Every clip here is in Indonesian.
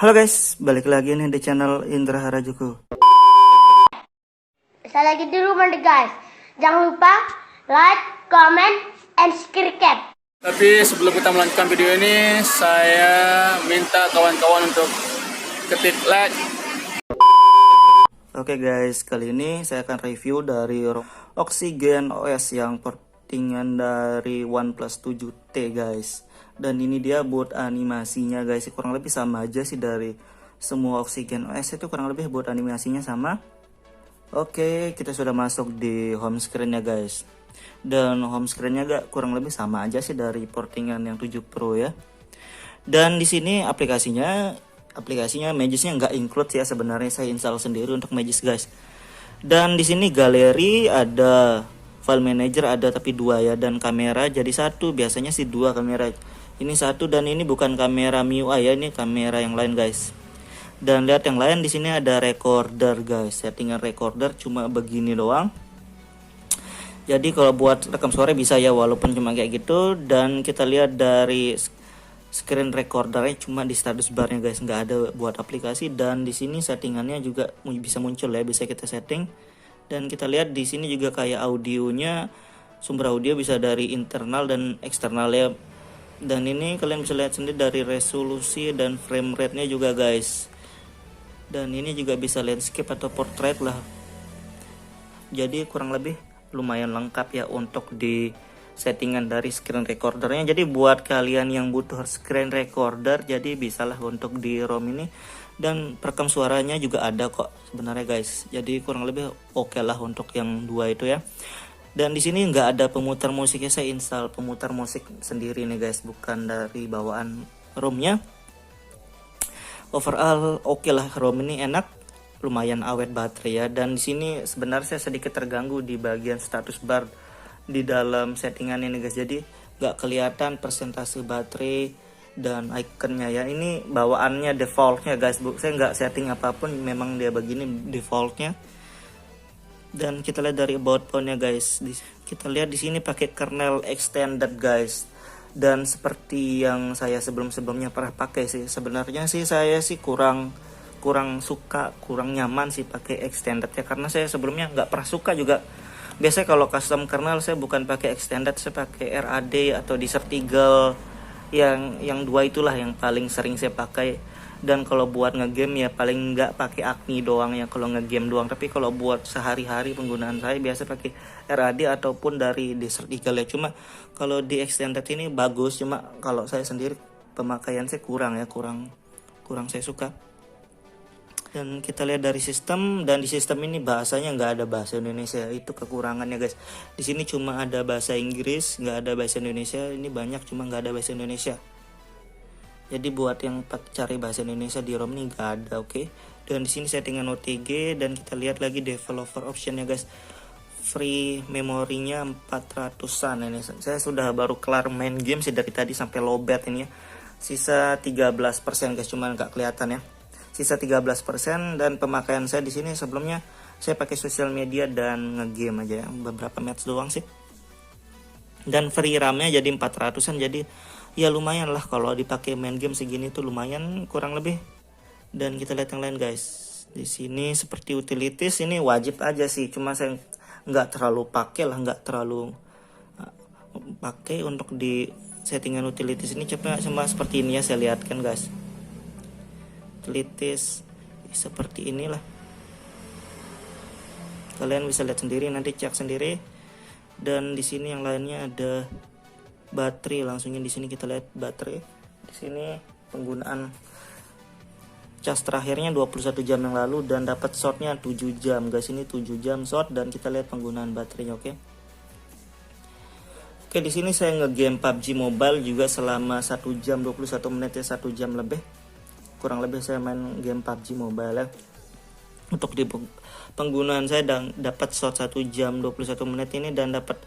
Halo guys, balik lagi nih di channel Indra Harajuku. Saya lagi di rumah nih guys. Jangan lupa like, comment, and subscribe. Tapi sebelum kita melanjutkan video ini, saya minta kawan-kawan untuk ketik like. Oke guys, kali ini saya akan review dari Oxygen OS yang portingan dari OnePlus 7T guys. Dan ini dia buat animasinya guys, kurang lebih sama aja sih dari semua Oxygen OS itu, kurang lebih buat animasinya sama. Oke, kita sudah masuk di home screen-nya guys. Dan home screen-nya kurang lebih sama aja sih dari portingan yang 7 Pro ya. Dan di sini aplikasinya Magisk-nya nggak include ya, sebenarnya saya install sendiri untuk Magisk guys. Dan di sini galeri ada, file manager ada tapi dua ya, dan kamera jadi satu. Biasanya sih dua kamera, ini satu, dan ini bukan kamera MIUI ya, ini kamera yang lain guys. Dan lihat yang lain, di sini ada recorder guys, settingan recorder cuma begini doang. Jadi kalau buat rekam suara bisa ya, walaupun cuma kayak gitu. Dan kita lihat dari screen recordernya cuma di status barnya guys, nggak ada buat aplikasi. Dan di sini settingannya juga bisa muncul ya, bisa kita setting. Dan kita lihat di sini juga kayak audionya, sumber audio bisa dari internal dan eksternal ya. Dan ini kalian bisa lihat sendiri dari resolusi dan frame rate-nya juga guys. Dan ini juga bisa landscape atau portrait lah. Jadi kurang lebih lumayan lengkap ya untuk di settingan dari screen recordernya. Jadi buat kalian yang butuh screen recorder, jadi bisalah untuk di ROM ini. Dan perekam suaranya juga ada kok sebenarnya guys. Jadi kurang lebih oke lah untuk yang dua itu ya. Dan di sini nggak ada pemutar musiknya, saya install pemutar musik sendiri nih guys, bukan dari bawaan ROM-nya. Overall oke lah, ROM ini enak, lumayan awet baterai ya. Dan di sini sebenarnya saya sedikit terganggu di bagian status bar di dalam settingan ini guys. Jadi nggak kelihatan persentase baterai dan ikonnya ya. Ini bawaannya defaultnya guys, saya nggak setting apapun, memang dia begini defaultnya. Dan kita lihat dari about phone-nya guys, kita lihat di sini pakai kernel extended guys. Dan seperti yang saya sebelumnya pernah pakai sih, sebenarnya sih saya sih kurang suka, kurang nyaman sih pakai extended ya, karena saya sebelumnya nggak pernah suka juga. Biasanya kalau custom kernel saya bukan pakai extended, saya pakai RAD atau Desert Eagle, yang dua itulah yang paling sering saya pakai. Dan kalau buat ngegame ya paling nggak pakai Acme doang ya kalau ngegame doang. Tapi kalau buat sehari-hari penggunaan saya biasa pakai RAD ataupun dari Desert Eagle ya. Cuma kalau di extended ini bagus, cuma kalau saya sendiri pemakaian saya kurang saya suka. Dan kita lihat dari sistem, dan di sistem ini bahasanya nggak ada bahasa Indonesia, itu kekurangannya guys. Di sini cuma ada bahasa Inggris, nggak ada bahasa Indonesia. Ini banyak cuma nggak ada bahasa Indonesia. Jadi buat yang cari bahasa Indonesia di ROM ini nggak ada, oke. Dan di sini settingan OTG, dan kita lihat lagi developer optionnya guys. Free memorinya 400-an ini. Saya sudah baru kelar main game sih dari tadi sampai lowbat ini ya. Sisa 13% guys, cuma nggak kelihatan ya. Sisa 13%, dan pemakaian saya di sini sebelumnya saya pakai sosial media dan ngegame aja ya, beberapa match doang sih. Dan free RAM-nya jadi 400-an, jadi ya lumayan lah kalau dipakai main game segini tuh, lumayan kurang lebih. Dan kita lihat yang lain guys. Di sini seperti utilities ini wajib aja sih, cuma saya nggak terlalu pakai lah, nggak terlalu pakai untuk di settingan utilities ini. Coba cuma seperti ini ya, saya lihatkan guys. Utilities seperti inilah, kalian bisa lihat sendiri, nanti cek sendiri. Dan di sini yang lainnya ada baterai, langsungnya di sini kita lihat baterai. Di sini penggunaan cas terakhirnya 21 jam yang lalu, dan dapat shotnya 7 jam guys. Ini 7 jam shot, dan kita lihat penggunaan baterainya. Oke, di sini saya ngegame PUBG Mobile juga selama 1 jam 21 menit ya, 1 jam lebih kurang lebih saya main game PUBG Mobile ya. Untuk di penggunaan saya dapat shot 1 jam 21 menit ini, dan dapat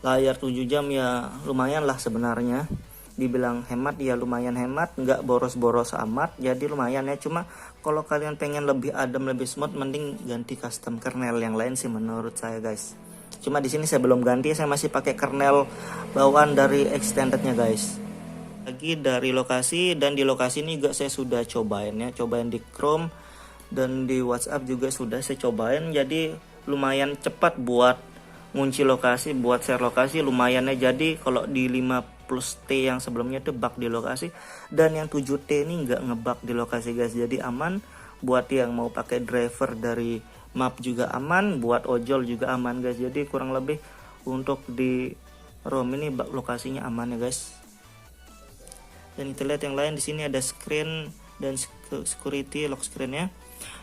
layar 7 jam ya, lumayan lah sebenarnya. Dibilang hemat ya lumayan hemat, nggak boros-boros amat, jadi lumayan ya. Cuma kalau kalian pengen lebih adem, lebih smooth, mending ganti custom kernel yang lain sih menurut saya guys. Cuma di sini saya belum ganti, saya masih pakai kernel bawaan dari extendednya guys. lagi dari lokasi, dan di lokasi ini juga saya sudah cobain ya, cobain di Chrome dan di WhatsApp juga sudah saya cobain. Jadi lumayan cepat buat ngunci lokasi, buat share lokasi lumayan ya. Jadi kalau di 5+T yang sebelumnya itu bug di lokasi, dan yang 7T ini nggak ngebug di lokasi guys. Jadi aman buat yang mau pakai driver dari map juga aman, buat ojol juga aman guys. Jadi kurang lebih untuk di ROM ini lokasinya aman ya guys. Dan kita lihat yang lain, di sini ada screen dan security lock screennya.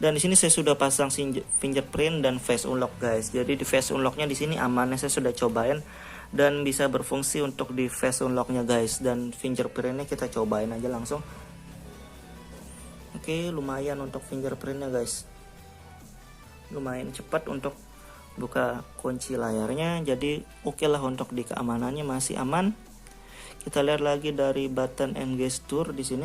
Dan di sini saya sudah pasang fingerprint dan face unlock guys. Jadi di face unlocknya di sini amannya saya sudah cobain dan bisa berfungsi untuk di face unlocknya guys. Dan fingerprintnya kita cobain aja langsung. Oke, lumayan untuk fingerprintnya guys. Lumayan cepat untuk buka kunci layarnya. Jadi oke lah, untuk di keamanannya masih aman. Kita lihat lagi dari button and gesture di sini.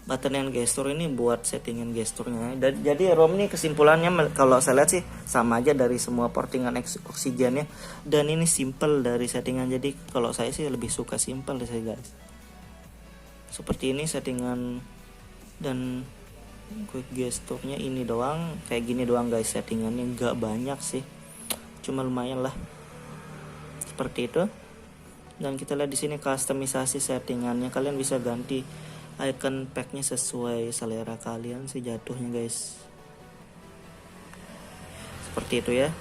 Button and gesture ini buat settingan gesturnya. Jadi ROM ini kesimpulannya kalau saya lihat sih sama aja dari semua portingan oksigennya. Dan ini simple dari settingan. Jadi kalau saya sih lebih suka simple deh saya guys. Seperti ini settingan, dan quick gesturnya ini doang, kayak gini doang guys. Settingannya nggak banyak sih, cuma lumayan lah. Seperti itu. Dan kita lihat di sini customisasi settingannya, kalian bisa ganti icon packnya sesuai selera kalian sih jatuhnya guys. Seperti itu ya,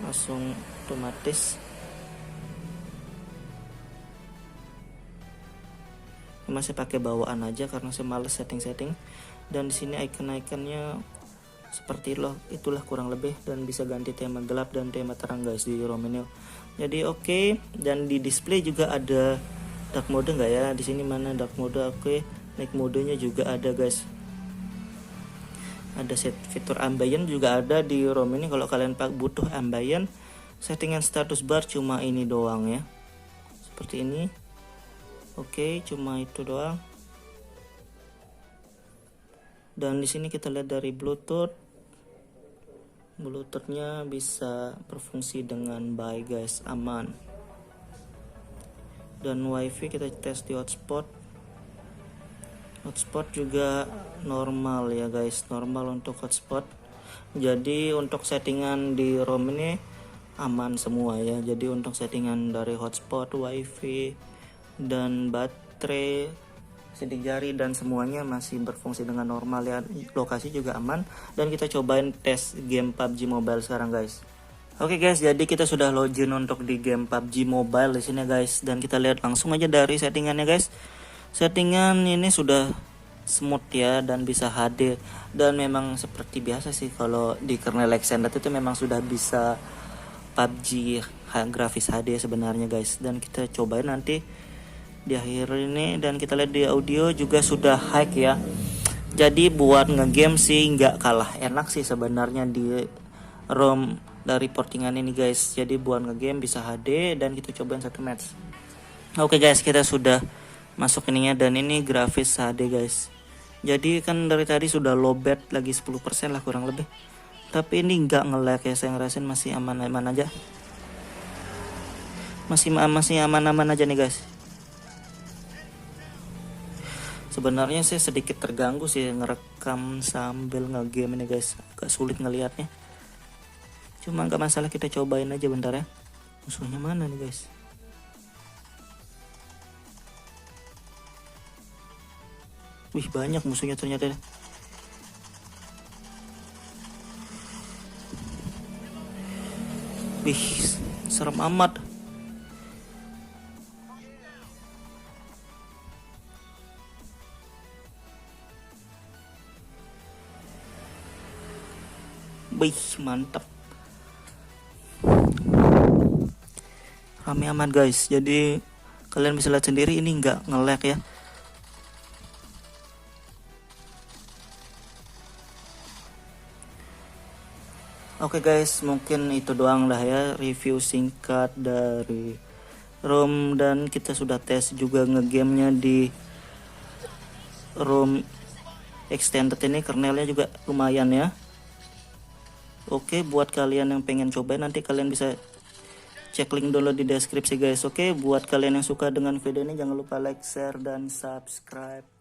langsung otomatis. Masih pakai bawaan aja karena saya males setting. Dan di sini icon-iconnya seperti itulah kurang lebih, dan bisa ganti tema gelap dan tema terang guys di ROM ini. Jadi oke. Dan di display juga ada dark mode nggak ya? Di sini mana dark mode? Oke, night modenya juga ada guys. Ada set fitur ambient juga ada di ROM ini. Kalau kalian butuh ambient, settingan status bar cuma ini doang ya. Seperti ini. Oke, cuma itu doang. Dan di sini kita lihat dari Bluetoothnya bisa berfungsi dengan baik guys, aman. Dan WiFi kita tes di hotspot juga normal ya guys, normal untuk hotspot. Jadi untuk settingan di ROM ini aman semua ya. Jadi untuk settingan dari hotspot, WiFi, dan baterai, sidik jari, dan semuanya masih berfungsi dengan normal ya. Lokasi juga aman. Dan kita cobain tes game PUBG Mobile sekarang guys. Oke guys, jadi kita sudah login untuk di game PUBG Mobile di sini guys. Dan kita lihat langsung aja dari settingannya guys. Settingan ini sudah smooth ya, dan bisa HD. Dan memang seperti biasa sih kalau di kernel extended itu memang sudah bisa PUBG grafis HD sebenarnya guys. Dan kita cobain nanti di akhir ini. Dan kita lihat di audio juga sudah high ya. Jadi buat ngegame sih nggak kalah enak sih sebenarnya di ROM dari portingan ini guys. Jadi buat ngegame bisa HD, dan kita cobain satu match. Oke guys, kita sudah masuk ininya, dan ini grafis HD guys. Jadi kan dari tadi sudah lowbat lagi 10% lah kurang lebih. Tapi ini nggak nge-lag ya, saya ngerasain masih aman-aman aja. Masih aman-aman aja nih guys. Sebenarnya saya sedikit terganggu sih ngerekam sambil ngegame ini guys, agak sulit ngelihatnya. Cuma nggak masalah, kita cobain aja bentar ya. Musuhnya mana nih guys? Wih, banyak musuhnya ternyata. Wih, serem amat. Wih, mantap. Rame amat guys. Jadi kalian bisa lihat sendiri ini nggak nge-lag ya. Oke guys, mungkin itu doang lah ya review singkat dari ROM, dan kita sudah tes juga ngegamenya di ROM extended ini. Kernelnya juga lumayan ya. Oke, buat kalian yang pengen coba nanti kalian bisa Cek link download di deskripsi guys. Oke, buat kalian yang suka dengan video ini jangan lupa like, share, dan subscribe.